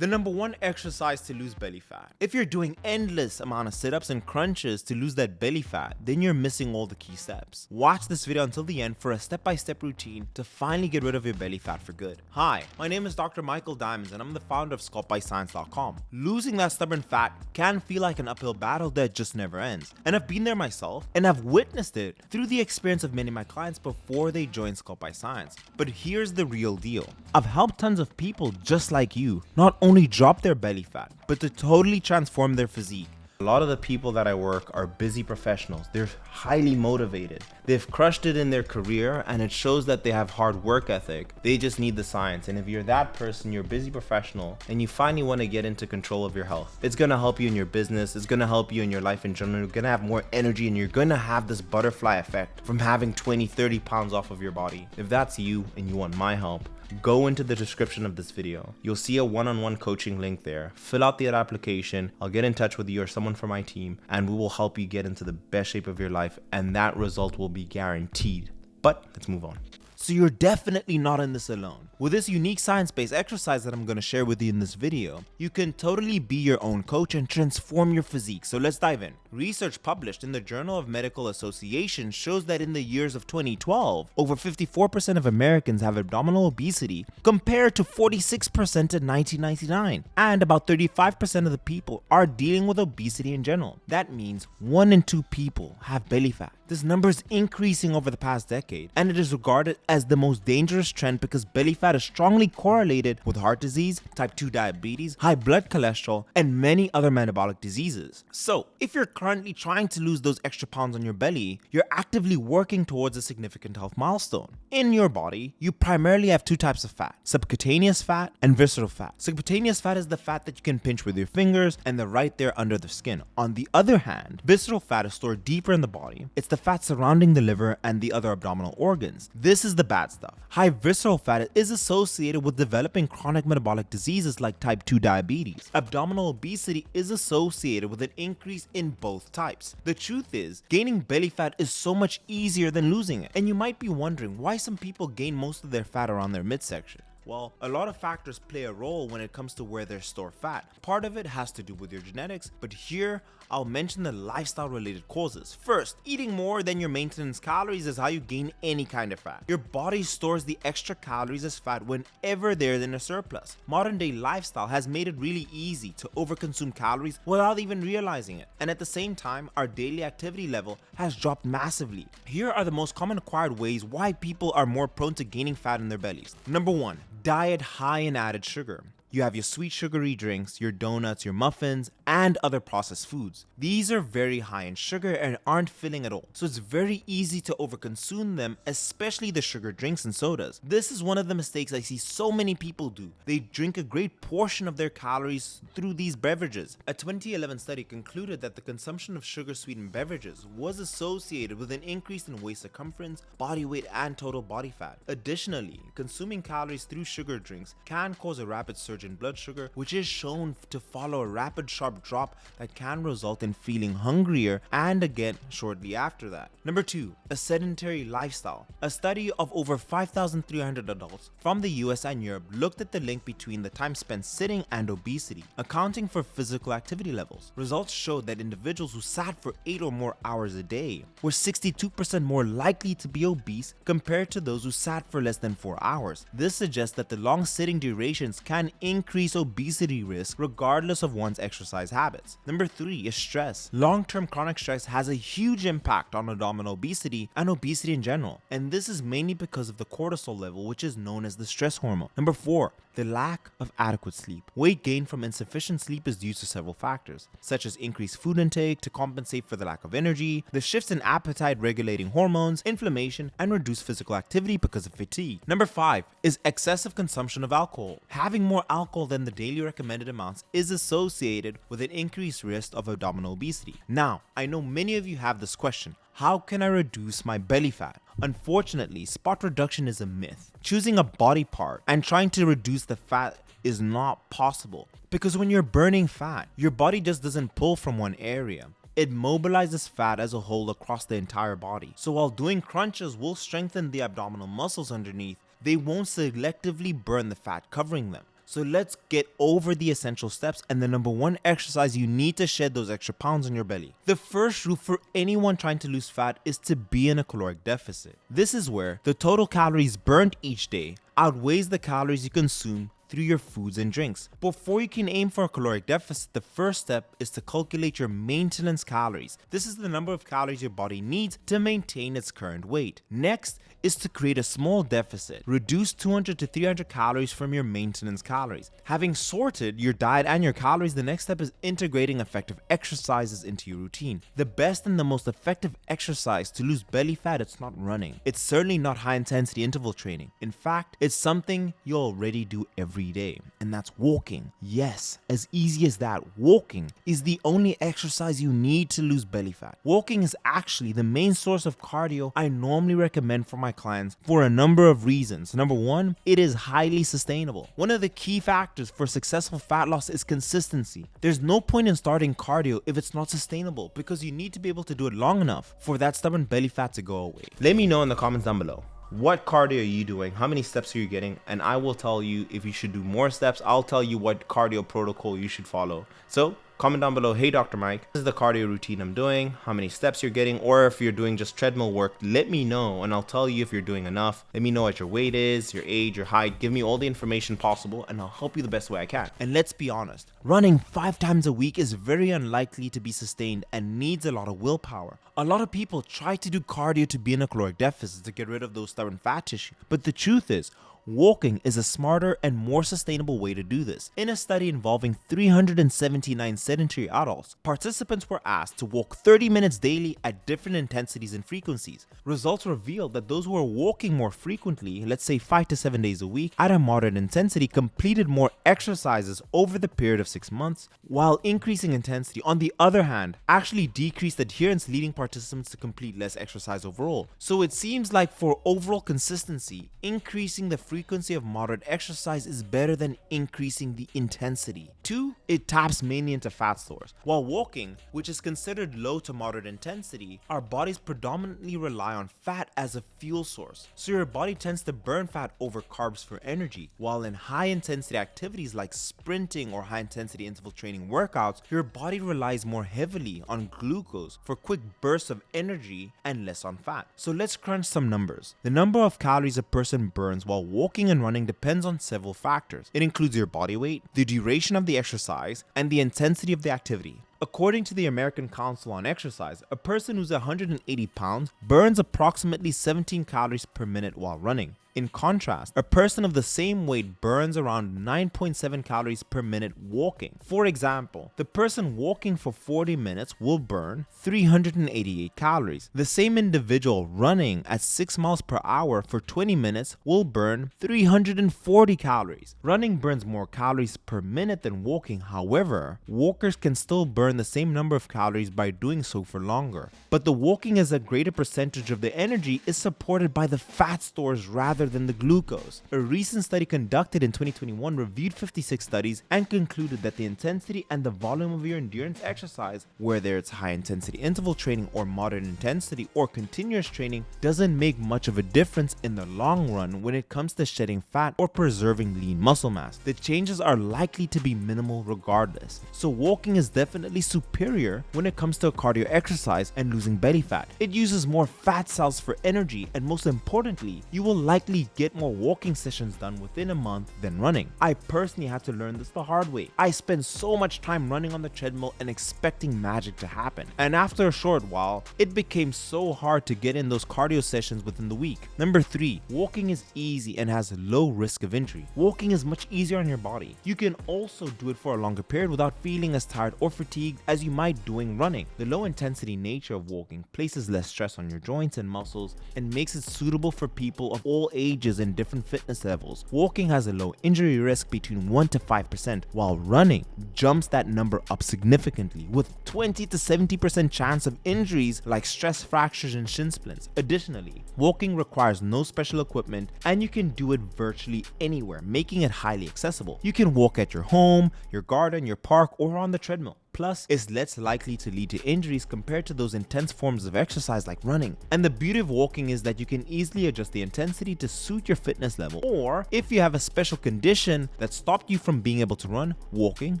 The number one exercise to lose belly fat. If you're doing endless amount of sit-ups and crunches to lose that belly fat, then you're missing all the key steps. Watch this video until the end for a step-by-step routine to finally get rid of your belly fat for good. Hi, my name is Dr. Michael Diamonds and I'm the founder of SculptByScience.com. Losing that stubborn fat can feel like an uphill battle that just never ends. And I've been there myself and I've witnessed it through the experience of many of my clients before they joined Sculpt by Science. But here's the real deal. I've helped tons of people just like you not only drop their belly fat, but to totally transform their physique. A lot of the people that I work are busy professionals. They're highly motivated. They've crushed it in their career and it shows that they have hard work ethic. They just need the science. And if you're that person, you're a busy professional and you finally want to get into control of your health, it's going to help you in your business. It's going to help you in your life in general. You're going to have more energy and you're going to have this butterfly effect from having 20, 30 pounds off of your body. If that's you and you want my help, go into the description of this video. You'll see a one-on-one coaching link there. Fill out the application. I'll get in touch with you or someone from my team and we will help you get into the best shape of your life, and that result will be guaranteed. But let's move on. So you're definitely not in this alone. With this unique science-based exercise that I'm going to share with you in this video, you can totally be your own coach and transform your physique. So let's dive in. Research published in the Journal of Medical Association shows that in the years of 2012, over 54% of Americans have abdominal obesity compared to 46% in 1999. And about 35% of the people are dealing with obesity in general. That means 1 in 2 people have belly fat. This number is increasing over the past decade, and it is regarded as the most dangerous trend because belly fat is strongly correlated with heart disease, type 2 diabetes, high blood cholesterol, and many other metabolic diseases. So, if you're currently trying to lose those extra pounds on your belly, you're actively working towards a significant health milestone. In your body, you primarily have 2 types of fat: subcutaneous fat and visceral fat. Subcutaneous fat is the fat that you can pinch with your fingers and they're right there under the skin. On the other hand, visceral fat is stored deeper in the body. It's the fat surrounding the liver and the other abdominal organs. This is the bad stuff. High visceral fat is associated with developing chronic metabolic diseases like type 2 diabetes. Abdominal obesity is associated with an increase in both types. The truth is, gaining belly fat is so much easier than losing it. And you might be wondering why some people gain most of their fat around their midsection. Well, a lot of factors play a role when it comes to where they store fat. Part of it has to do with your genetics, but here I'll mention the lifestyle related causes. First, eating more than your maintenance calories is how you gain any kind of fat. Your body stores the extra calories as fat whenever they're in a surplus. Modern day lifestyle has made it really easy to overconsume calories without even realizing it. And at the same time, our daily activity level has dropped massively. Here are the most common acquired ways why people are more prone to gaining fat in their bellies. Number 1. Diet high in added sugar. You have your sweet sugary drinks, your donuts, your muffins, and other processed foods. These are very high in sugar and aren't filling at all. So it's very easy to overconsume them, especially the sugar drinks and sodas. This is one of the mistakes I see so many people do. They drink a great portion of their calories through these beverages. A 2011 study concluded that the consumption of sugar-sweetened beverages was associated with an increase in waist circumference, body weight, and total body fat. Additionally, consuming calories through sugar drinks can cause a rapid surge in blood sugar, which is shown to follow a rapid sharp drop that can result in feeling hungrier and again shortly after that. Number 2, a sedentary lifestyle. A study of over 5,300 adults from the US and Europe looked at the link between the time spent sitting and obesity, accounting for physical activity levels. Results showed that individuals who sat for 8 or more hours a day were 62% more likely to be obese compared to those who sat for less than 4 hours. This suggests that the long sitting durations can increase obesity risk regardless of one's exercise habits. Number 3 is stress. Long-term chronic stress has a huge impact on abdominal obesity and obesity in general, and this is mainly because of the cortisol level, which is known as the stress hormone. Number 4, the lack of adequate sleep. Weight gain from insufficient sleep is due to several factors, such as increased food intake to compensate for the lack of energy, the shifts in appetite regulating hormones, inflammation, and reduced physical activity because of fatigue. Number 5 is excessive consumption of alcohol. Having more alcohol than the daily recommended amounts is associated with an increased risk of abdominal obesity. Now, I know many of you have this question: how can I reduce my belly fat? Unfortunately, spot reduction is a myth. Choosing a body part and trying to reduce the fat is not possible, because when you're burning fat, your body just doesn't pull from one area. It mobilizes fat as a whole across the entire body. So while doing crunches will strengthen the abdominal muscles underneath, they won't selectively burn the fat covering them. So let's get over the essential steps and the number one exercise you need to shed those extra pounds on your belly. The first rule for anyone trying to lose fat is to be in a caloric deficit. This is where the total calories burnt each day outweighs the calories you consume through your foods and drinks. Before you can aim for a caloric deficit, the first step is to calculate your maintenance calories. This is the number of calories your body needs to maintain its current weight. Next is to create a small deficit. Reduce 200 to 300 calories from your maintenance calories. Having sorted your diet and your calories, the next step is integrating effective exercises into your routine. The best and the most effective exercise to lose belly fat, it's not running. It's certainly not high intensity interval training. In fact, it's something you already do every day, and that's walking. Yes, as easy as that. Walking is the only exercise you need to lose belly fat. Walking is actually the main source of cardio I normally recommend for my clients for a number of reasons. Number one, it is highly sustainable. One of the key factors for successful fat loss is consistency. There's no point in starting cardio if it's not sustainable, because you need to be able to do it long enough for that stubborn belly fat to go away. Let me know in the comments down below. What cardio are you doing? How many steps are you getting? And I will tell you if you should do more steps. I'll tell you what cardio protocol you should follow. So comment down below, hey Dr. Mike, this is the cardio routine I'm doing, how many steps you're getting, or if you're doing just treadmill work, let me know and I'll tell you if you're doing enough. Let me know what your weight is, your age, your height. Give me all the information possible and I'll help you the best way I can. And let's be honest, running 5 times a week is very unlikely to be sustained and needs a lot of willpower. A lot of people try to do cardio to be in a caloric deficit to get rid of those stubborn fat tissue, but the truth is, walking is a smarter and more sustainable way to do this. In a study involving 379 sedentary adults, participants were asked to walk 30 minutes daily at different intensities and frequencies. Results revealed that those who were walking more frequently, let's say 5 to 7 days a week, at a moderate intensity, completed more exercises over the period of 6 months, while increasing intensity, on the other hand, actually decreased adherence, leading participants to complete less exercise overall. So it seems like for overall consistency, increasing the frequency of moderate exercise is better than increasing the intensity. 2, it taps mainly into fat stores. While walking, which is considered low to moderate intensity, our bodies predominantly rely on fat as a fuel source. So your body tends to burn fat over carbs for energy. While in high intensity activities like sprinting or high intensity interval training workouts, your body relies more heavily on glucose for quick bursts of energy and less on fat. So let's crunch some numbers. The number of calories a person burns while walking and running depends on several factors. It includes your body weight, the duration of the exercise, and the intensity of the activity. According to the American Council on Exercise, a person who's 180 pounds burns approximately 17 calories per minute while running. In contrast, a person of the same weight burns around 9.7 calories per minute walking. For example, the person walking for 40 minutes will burn 388 calories. The same individual running at 6 miles per hour for 20 minutes will burn 340 calories. Running burns more calories per minute than walking. However, walkers can still burn the same number of calories by doing so for longer. But the walking as a greater percentage of the energy is supported by the fat stores rather than the glucose. A recent study conducted in 2021 reviewed 56 studies and concluded that the intensity and the volume of your endurance exercise, whether it's high intensity interval training or moderate intensity or continuous training, doesn't make much of a difference in the long run when it comes to shedding fat or preserving lean muscle mass. The changes are likely to be minimal regardless. So walking is definitely superior when it comes to a cardio exercise and losing belly fat. It uses more fat cells for energy, and most importantly, you will likely get more walking sessions done within a month than running. I personally had to learn this the hard way. I spent so much time running on the treadmill and expecting magic to happen. And after a short while, it became so hard to get in those cardio sessions within the week. Number 3, walking is easy and has low risk of injury. Walking is much easier on your body. You can also do it for a longer period without feeling as tired or fatigued as you might doing running. The low intensity nature of walking places less stress on your joints and muscles and makes it suitable for people of all ages and different fitness levels. Walking has a low injury risk between 1 to 5%, while running jumps that number up significantly with 20 to 70% chance of injuries like stress fractures and shin splints. Additionally, walking requires no special equipment and you can do it virtually anywhere, making it highly accessible. You can walk at your home, your garden, your park, or on the treadmill. plus is less likely to lead to injuries compared to those intense forms of exercise like running. And the beauty of walking is that you can easily adjust the intensity to suit your fitness level, or if you have a special condition that stopped you from being able to run, walking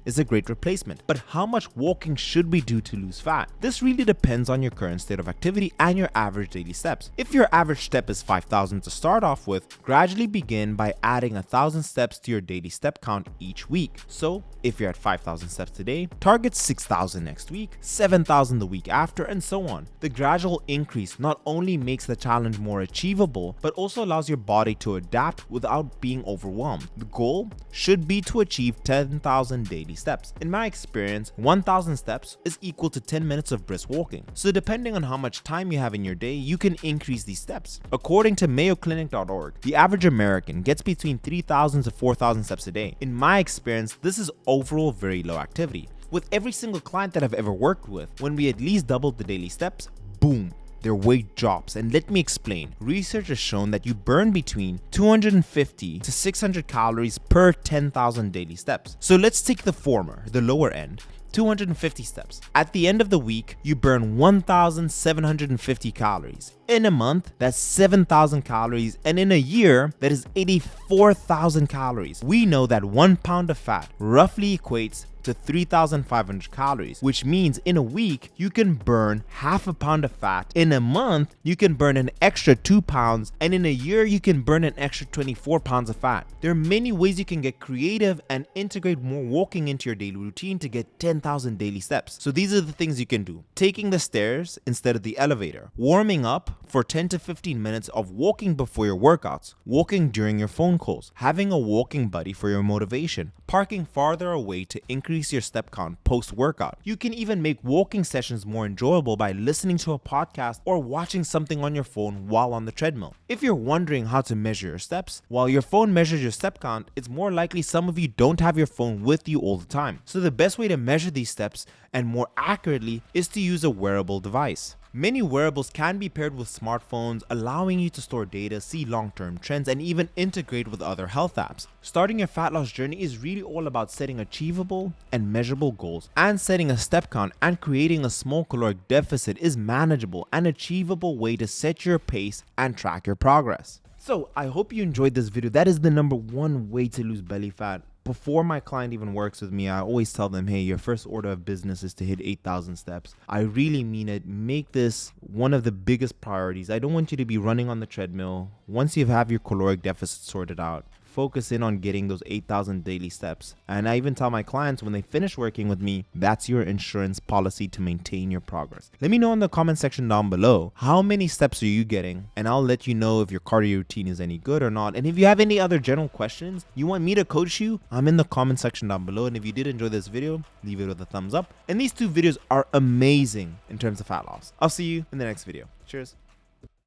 is a great replacement. But how much walking should we do to lose fat? This really depends on your current state of activity and your average daily steps. If your average step is 5,000 to start off with, gradually begin by adding 1,000 steps to your daily step count each week. So if you're at 5,000 steps today, target 6,000 next week, 7,000 the week after, and so on. The gradual increase not only makes the challenge more achievable, but also allows your body to adapt without being overwhelmed. The goal should be to achieve 10,000 daily steps. In my experience, 1,000 steps is equal to 10 minutes of brisk walking. So depending on how much time you have in your day, you can increase these steps. According to mayoclinic.org, the average American gets between 3,000 to 4,000 steps a day. In my experience, this is overall very low activity. With every single client that I've ever worked with, when we at least doubled the daily steps, boom, their weight drops. And let me explain. Research has shown that you burn between 250 to 600 calories per 10,000 daily steps. So let's take the former, the lower end, 250 steps. At the end of the week, you burn 1,750 calories. In a month, that's 7,000 calories, and in a year, that is 84,000 calories. We know that 1 pound of fat roughly equates to 3,500 calories, which means in a week, you can burn half a pound of fat. In a month, you can burn an extra 2 pounds, and in a year, you can burn an extra 24 pounds of fat. There are many ways you can get creative and integrate more walking into your daily routine to get 10,000 daily steps. So these are the things you can do. Taking the stairs instead of the elevator. Warming up for 10 to 15 minutes of walking before your workouts. Walking during your phone calls. Having a walking buddy for your motivation. Parking farther away to increase your step count post-workout. You can even make walking sessions more enjoyable by listening to a podcast or watching something on your phone while on the treadmill. If you're wondering how to measure your steps, while your phone measures your step count, it's more likely some of you don't have your phone with you all the time. So the best way to measure these steps, and more accurately, is to use a wearable device. Many wearables can be paired with smartphones, allowing you to store data, see long-term trends, and even integrate with other health apps. Starting your fat loss journey is really all about setting achievable and measurable goals, and setting a step count and creating a small caloric deficit is manageable and achievable way to set your pace and track your progress. So I hope you enjoyed this video. That is the #1 way to lose belly fat. Before my client even works with me, I always tell them, hey, your first order of business is to hit 8,000 steps. I really mean it. Make this one of the biggest priorities. I don't want you to be running on the treadmill. Once you have your caloric deficit sorted out, focus in on getting those 8,000 daily steps. And I even tell my clients when they finish working with me, that's your insurance policy to maintain your progress. Let me know in the comment section down below, how many steps are you getting? And I'll let you know if your cardio routine is any good or not. And if you have any other general questions you want me to coach you, I'm in the comment section down below. And if you did enjoy this video, leave it with a thumbs up. And these 2 videos are amazing in terms of fat loss. I'll see you in the next video. Cheers.